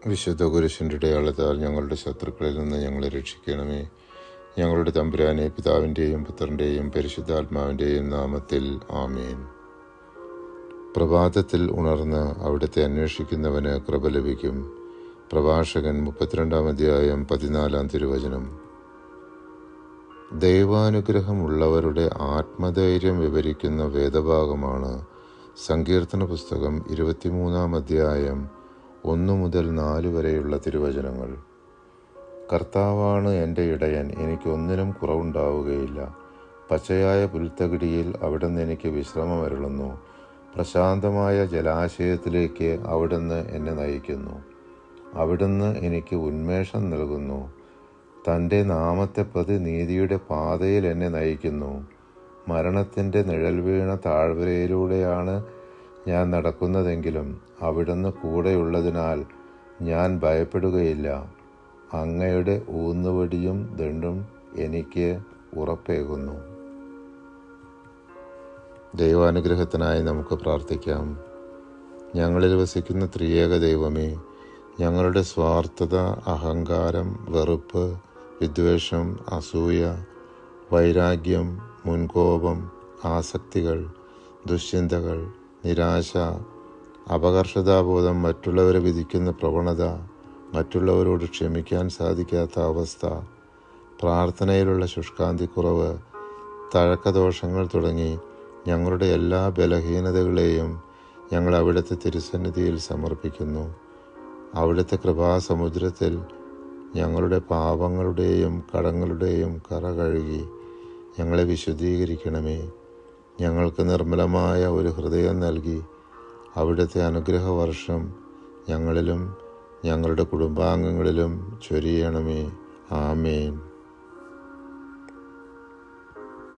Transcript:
വിശുദ്ധ കുരിശിൻ്റെ അടയാളത്താൽ ഞങ്ങളുടെ ശത്രുക്കളിൽ നിന്ന് ഞങ്ങളെ രക്ഷിക്കണമേ. ഞങ്ങളുടെ തമ്പുരാനെ, പിതാവിൻ്റെയും പുത്രൻ്റെയും പരിശുദ്ധാത്മാവിൻ്റെയും നാമത്തിൽ ആമേൻ. പ്രഭാതത്തിൽ ഉണർന്ന് അവിടുത്തെ അന്വേഷിക്കുന്നവന് കൃപ ലഭിക്കും. പ്രഭാഷകൻ 32-ാം 14 ദൈവാനുഗ്രഹമുള്ളവരുടെ ആത്മധൈര്യം വിവരിക്കുന്ന വേദഭാഗമാണ് സങ്കീർത്തന പുസ്തകം 23-ാം 1 മുതൽ 4 വരെയുള്ള തിരുവചനങ്ങൾ. കർത്താവാണ് എൻ്റെ ഇടയൻ, എനിക്കൊന്നിനും കുറവുണ്ടാവുകയില്ല. പച്ചയായ പുൽത്തകിടിയിൽ അവിടുന്ന് എനിക്ക് വിശ്രമമരുളുന്നു. പ്രശാന്തമായ ജലാശയത്തിലേക്ക് അവിടുന്ന് എന്നെ നയിക്കുന്നു. അവിടുന്ന് എനിക്ക് ഉന്മേഷം നൽകുന്നു. തൻ്റെ നാമത്തെ പ്രതി നീതിയുടെ പാതയിൽ എന്നെ നയിക്കുന്നു. മരണത്തിൻ്റെ നിഴൽ വീണ താഴ്വരയിലൂടെയാണ് ഞാൻ നടക്കുന്നതെങ്കിലും അവിടുന്ന് കൂടെയുള്ളതിനാൽ ഞാൻ ഭയപ്പെടുകയില്ല. അങ്ങയുടെ ഊന്നുവടിയും ദണ്ഡും എനിക്ക് ഉറപ്പേകുന്നു. ദൈവാനുഗ്രഹത്തിനായി നമുക്ക് പ്രാർത്ഥിക്കാം. ഞങ്ങളിൽ വസിക്കുന്ന ത്രിയേക ദൈവമേ, ഞങ്ങളുടെ സ്വാർത്ഥത, അഹങ്കാരം, വെറുപ്പ്, വിദ്വേഷം, അസൂയ, വൈരാഗ്യം, മുൻകോപം, ആസക്തികൾ, ദുശ്ചിന്തകൾ, നിരാശ, അപകർഷതാബോധം, മറ്റുള്ളവരെ വിധിക്കുന്ന പ്രവണത, മറ്റുള്ളവരോട് ക്ഷമിക്കാൻ സാധിക്കാത്ത അവസ്ഥ, പ്രാർത്ഥനയിലുള്ള ശുഷ്കാന്തിക്കുറവ്, തഴക്കദോഷങ്ങൾ തുടങ്ങി ഞങ്ങളുടെ എല്ലാ ബലഹീനതകളെയും ഞങ്ങൾ അവിടുത്തെ തിരുസന്നിധിയിൽ സമർപ്പിക്കുന്നു. അവിടുത്തെ കൃപാസമുദ്രത്തിൽ ഞങ്ങളുടെ പാപങ്ങളുടെയും കടങ്ങളുടെയും കറ കഴുകി ഞങ്ങളെ വിശുദ്ധീകരിക്കണമേ. ഞങ്ങൾക്ക് നിർമ്മലമായ ഒരു ഹൃദയം നൽകി അവിടുത്തെ അനുഗ്രഹവർഷം ഞങ്ങളിലും ഞങ്ങളുടെ കുടുംബാംഗങ്ങളിലും ചൊരിയണമേ. ആമേൻ.